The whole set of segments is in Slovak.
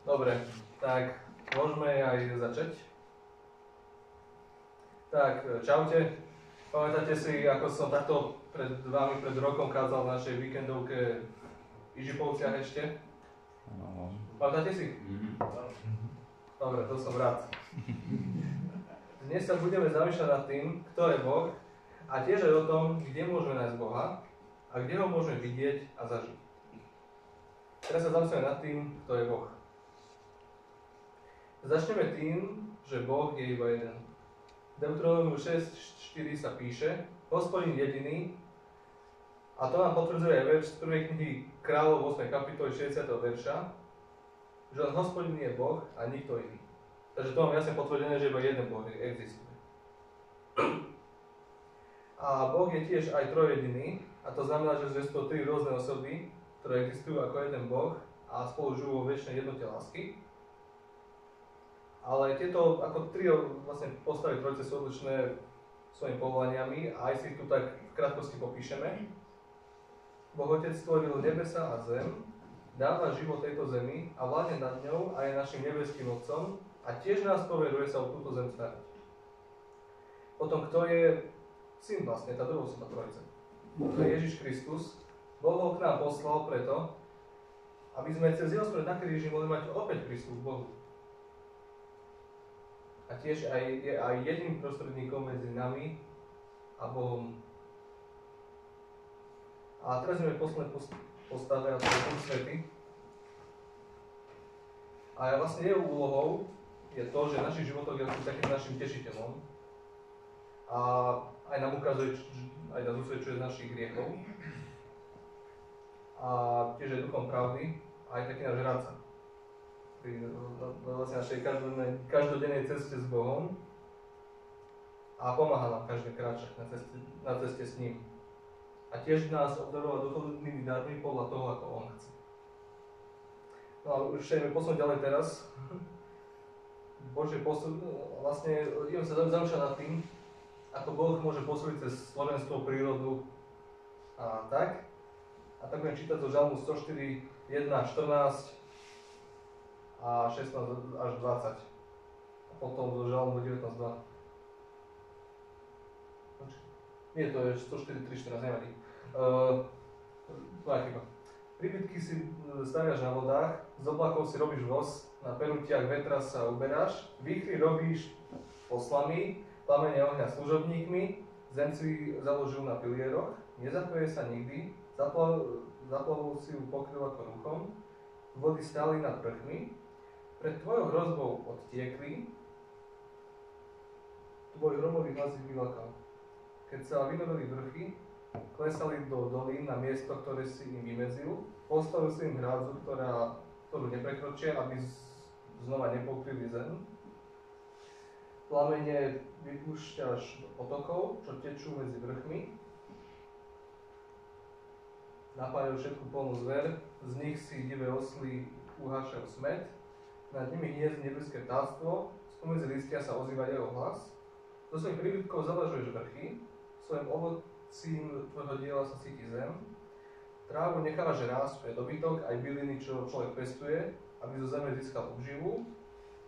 Dobre, tak môžeme aj začať. Tak, čaute. Pamätáte si, ako som takto pred rokom kázal v našej víkendovke v Ižipovciach ešte? No. Pamätáte si? Dobre, to som rád. Dnes sa budeme zamýšľať nad tým, kto je Boh a tiež aj o tom, kde môžeme nájsť Boha a kde ho môžeme vidieť a zažiť. Teraz sa zamyslíme nad tým, kto je Boh. Začneme tým, že Boh je iba jeden. V Deuteronomiu 6.4 sa píše: Hospodin jediný, a to nám potvrdzuje aj verš z 1. knihy Kráľov 8. kapitoly 60. verša, že len Hospodin je Boh a nikto iný. Takže to mám jasne potvrdené, že iba jeden Boh existuje. A Boh je tiež aj trojjediný, a to znamená, že sú to tri rôzne osoby, ktoré existujú ako jeden Boh a spolu žijú vo večnej jednote lásky. Ale tieto ako trio vlastne postavy trojice sú odlišné svojimi povolaniami a aj si ich tu tak v krátkosti popíšeme. Boh Otec stvoril nebesa a zem, dáva život tejto zemi a vládne nad ňou a je našim nebeským Otcom a tiež nás poveruje sa o túto zem starať. Potom kto je Syn vlastne, tá druhá osoba trojice. To je Ježiš Kristus. Boh ho k nám poslal preto, aby sme cez jeho smrť na kríži mohli mať opäť prístup k Bohu. A tiež je aj jediným prostredníkom medzi nami a Bohom. A teraz ideme posledné postave, a to je Duch Svätý. A vlastne jeho úlohou je to, že v našich životoch je takým našim tešiteľom. A aj nám ukazuje, aj nás usvedčuje z našich hriechov. A tiež je duchom pravdy, a aj taký náš radca. Vlastne našej každodennej ceste s Bohom a pomáha nám každé kráčať na ceste s ním. A tiež nás obdarúva duchovnými darmi podľa toho, ako on chce. No a už ideme posunúť ďalej teraz. Bože vlastne ideme sa zamýšľať nad tým, ako Boh môže pôsobiť cez slovenstvo, prírodu a tak. A tak budem čítať zo Žalmu 104, 1 až 14 a 16 až 20. A potom zo Žalmu 19, 2. Nie, to je 104, 3, 14, nevadí. Chyba. Príbytky si staviaš na vodách, z oblakov si robíš voz, na perutiach vetra sa uberáš, výchry robíš poslami, plamene ohňa služobníkmi, zem si založil na pilieroch, nezapoje sa nikdy, zaplavou si ju pokryl ako ruchom, vody stáli nad vrchmi, pred tvojou hrozbou odtiekli, tvoj hromový hlas ich vylakal. Keď sa vynorili vrchy, klesali do dolín na miesto, ktoré si im vymedzil, postavil si im hrádzu, ktorú neprekročia, aby znova nepokryli zem. Plamene vypúšťaš do potokov, čo tečú medzi vrchmi. Napájajú všetku polnú zver, z nich si divé osly uhášajú smäd, nad nimi hniezd nebeské vtáctvo, spomedzi listia sa ozýva jeho hlas. Do svojich príbytkov zalažuješ vrchy, svojim ovocím tvojho diela sa cíti zem. Trávu nechávaš rásť pre dobytok, aj byliny, čo človek pestuje, aby zo zeme získal obživu.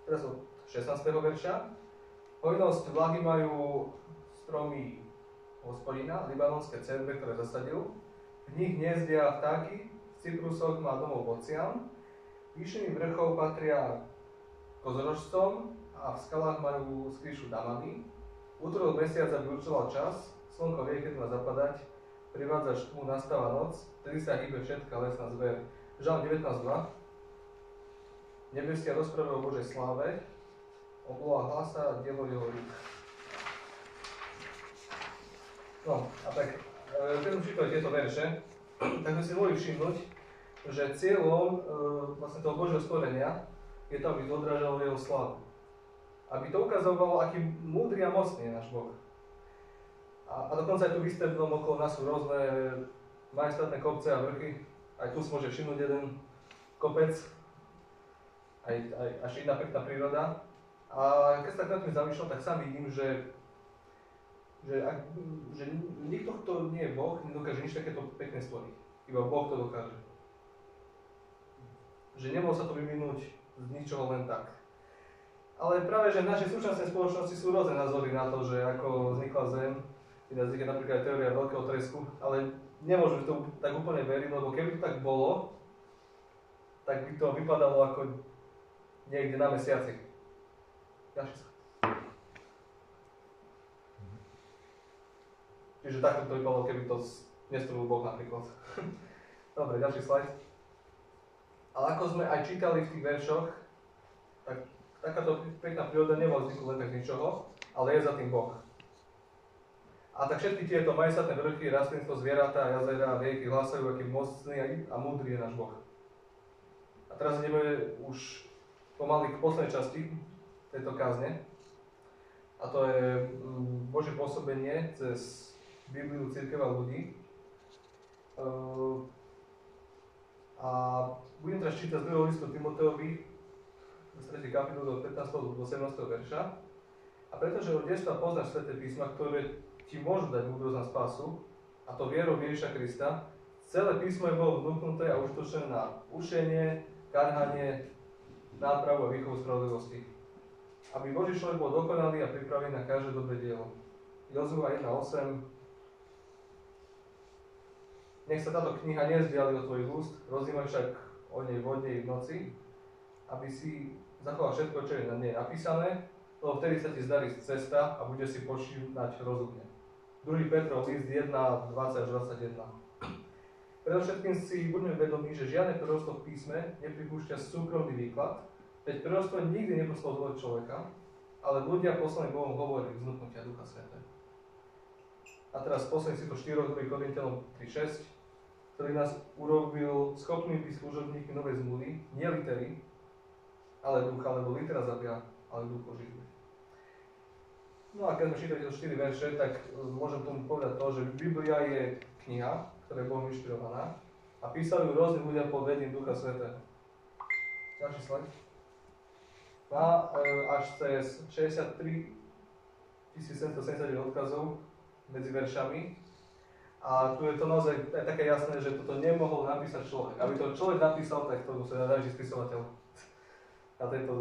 Teraz od 16. verša. Hojnosť vlahy majú stromy Hospodina, libanonské cedre, ktoré zasadil. V nich hniezdia vtáky, v cyprusoch má domov bocian. Výšiny vrchov patria kozorožcom a v skalách majú skrýšu damany. Útorok mesiaca by určoval čas, slnko vie, keď má zapadať, privádzaš tmu, nastáva noc, vtedy sa hýbe všetká lesná zver. Žalm 19.2. Nebesia rozprávajú o Božej sláve, obloha hlasa a dielo jeho rúk. No, a tak, keď som čítal tieto verše, tak sme si mohli všimnúť, že cieľom vlastne toho Božieho stvorenia je to, aby odrážalo jeho slávu. Aby to ukazovalo, aký múdry a mocný je náš Boh. A dokonca aj tu výstrednom okolo nás sú rôzne majestátne kopce a vrchy. Aj tu si môže všimnúť jeden kopec, až iná pekná príroda. A keď sa tak nad tým zamýšľam, tak sám vidím, že nikto, kto nie je Boh, nedokáže nič takéto pekné stvoriť. Iba Boh to dokáže. Že nemohol sa to vyvinúť z ničoho len tak. Ale práve, že v našej súčasnej spoločnosti sú rôzne názory na to, že ako vznikla Zem, teda vznikla napríklad teória veľkého tresku, ale nemôžem v tom tak úplne veriť, lebo keby to tak bolo, tak by to vypadalo ako niekde na mesiaci. Čiže takto to vypadalo, keby to nestvoril Boh napríklad. Dobre, ďalší slajd. Ale ako sme aj čítali v tých veršoch, tak takáto pekná príroda nebola vzniknúť len tak z ničoho, ale je za tým Boh. A tak všetky tieto majestátne vrchy, rastlinstvo, zvieratá, jazera, rieky hlásajú, aký mocný a múdry je náš Boh. A teraz ideme už pomaly k poslednej časti tejto kázne. A to je Božie pôsobenie cez Bibliu, cirkev a ľudí. A budem teraz čítať z 2. listu Timoteovi, z 3. kapitolu do 15. do 17. verša. A pretože od detstva poznáš Sväté písma, ktoré ti môžu dať múdrosť na spásu, a to vierou Ježiša Krista, celé písmo je bolo vnúknuté a užitočné na učenie, karhanie, nápravu a výchovu spravodlivosti. Aby Boží človek bol dokonalý a pripravený na každé dobré dielo. Jozua 1.8. Nech sa táto kniha nezdiali od tvojich úst, rozímaj však o nej vo dne i v noci, aby si zachoval všetko, čo je na nej napísané, lebo vtedy sa ti zdarí cesta a bude si počínať rozumne. 2. Petrov list 1, 20 až 21. Predovšetkým si budeme vedomí, že žiadne proroctvo v písme nepripúšťa súkromný výklad, veď proroctvo nikdy neposlal od človeka, ale ľudia poslaní Bohom hovorili vznúknutia Ducha Svätého. A teraz posledný si to 4. Korinťanom 3.6, ktorý nás urobil schopnými byť služobníkmi novej zmluvy, nie litery, ale ducha, lebo litera zabíja, ale duch oživuje. No a keď sme čítali tieto 4 verše, tak môžem tomu povedať to, že Biblia je kniha, ktorá je Bohom inšpirovaná a písali ju rôzni ľudia pod vedením Ducha Svätého. Ďalší slajd. Má až cez 63 779 odkazov medzi veršami. A tu je to naozaj také jasné, že toto nemohol napísať človek. Aby to človek napísal, tak to musel najväčší spisovateľ na tejto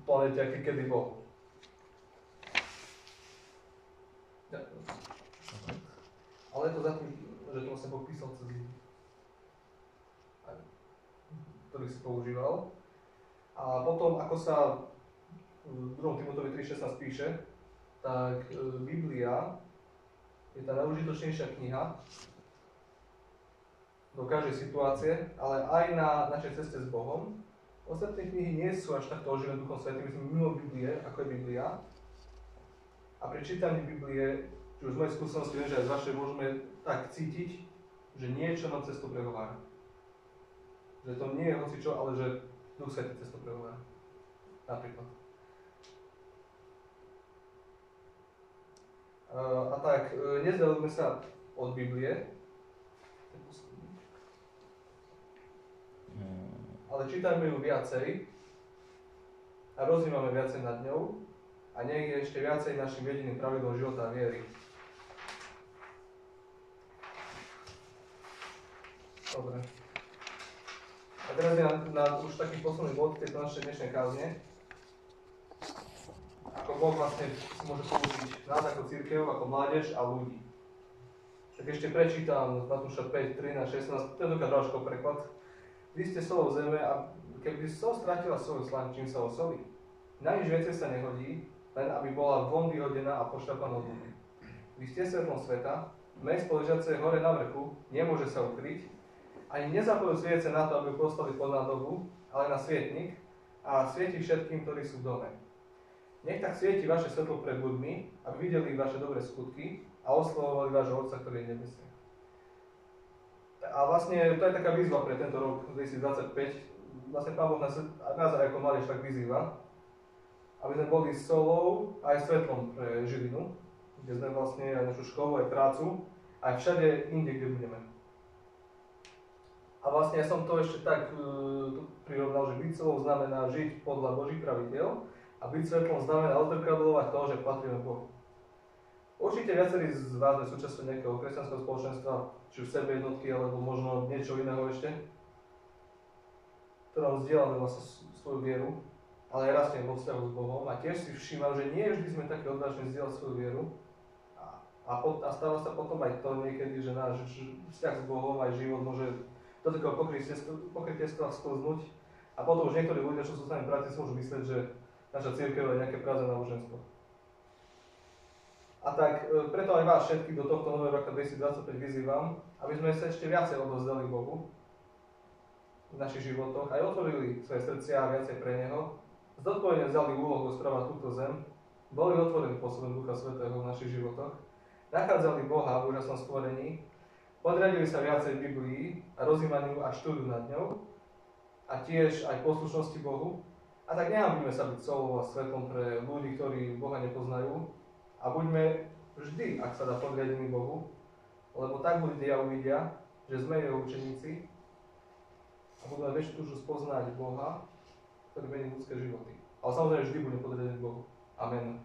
planete, aký kedy bol. Ale je to za tým, že to vlastne Boh písal cez ľudí, ktorých si používal. A potom, ako sa v 2. Timoteovi 3.16 píše, tak Biblia je tá najužitočnejšia kniha do každej situácie, ale aj na našej ceste s Bohom. Ostatné knihy nie sú až takto oživené Duchom Svätým, my sme mimo Biblie, ako je Biblia. A pri čítaní Biblie, či už z mojej skúsenosti, viem, že aj z vašej môžeme tak cítiť, že niečo nám cestu prehovára. Že to nie je hocičo, ale že Duch Svätý cestu prehovára. Napríklad. A tak, nezdelíme sa od Biblie, ale čítajme ju viacej a rozímame viacej nad ňou a nech je ešte viacej našim jediným pravidlom života a viery. Dobre. A teraz je na už taký posledný bod tejto našej dnešnej kázne. Ako Boh vlastne môže použiť nás ako cirkev, ako mládež a ľudí. Tak ešte prečítam Matúša 5, 13, 16, to je doká Drážkov preklad. Vy ste solou zeme a keby sol stratila svoju slaň, čím sa osolí? Na nič viacej sa nehodí, len aby bola von vyhodená a pošľapaná od ľudí. Vy ste svetlom sveta, mesto ležiace hore na vrchu, nemôže sa ukryť, ani nezapojú sviece na to, aby poslali pod nádobu, ale na svietnik a svieti všetkým, ktorí sú v dome. Nech tak svieti vaše svetlo pred ľuďmi, aby videli vaše dobré skutky a oslavovali vášho Otca, ktorý je nebesný. A vlastne to je taká výzva pre tento rok 2025. Vlastne Pán Boh nás aj ako mládež tak vyzýva, aby sme boli solou aj svetlom pre Žilinu, kde sme vlastne aj našu školu, aj prácu, aj všade inde, kde budeme. A vlastne ja som to ešte tak prirovnal, že byť solou znamená žiť podľa Božích pravidiel a byť svetlom znamená odzrkadľovať to, že patríme Bohu. Určite viacerí z vás sme súčasťou nejakého kresťanského spoločenstva, či už sebe jednotky, alebo možno niečo iného ešte, ktorom vzdielame vlastne svoju vieru, ale aj rastiem vo vzťahu s Bohom a tiež si všímam, že nie vždy sme takí odvážni zdieľať svoju vieru a stáva sa potom aj to niekedy, že náš vzťah s Bohom aj život môže do takého pokrytiestva sklznúť a potom už niektorí ľudia, čo sú s nami bratí, si môžu myslieť, že naša cirkev je nejaké prázdne náboženstvo. A tak preto aj vás všetkých do tohto nového roka 2025 vyzývam, aby sme sa ešte viacej odovzdali Bohu v našich životoch, aj otvorili svoje srdcia viacej pre Neho, zodpovedne vzali úlohu správať túto zem, boli otvorení pôsobom Ducha Svätého v našich životoch, nachádzali Boha v úžasnom stvorení, podriadili sa viacej Biblii a rozjímaniu a štúdiu nad ňou a tiež aj poslušnosti Bohu. A tak nehambíme sa byť solou a svetlom pre ľudí, ktorí Boha nepoznajú a buďme vždy, ak sa dá, podriadení Bohu, lebo tak ľudia uvidia, že sme Jeho učeníci a budú mať väčšiu túžbu spoznať Boha, ktorý mení ľudské životy. Ale samozrejme vždy budeme podriadení Bohu. Amen.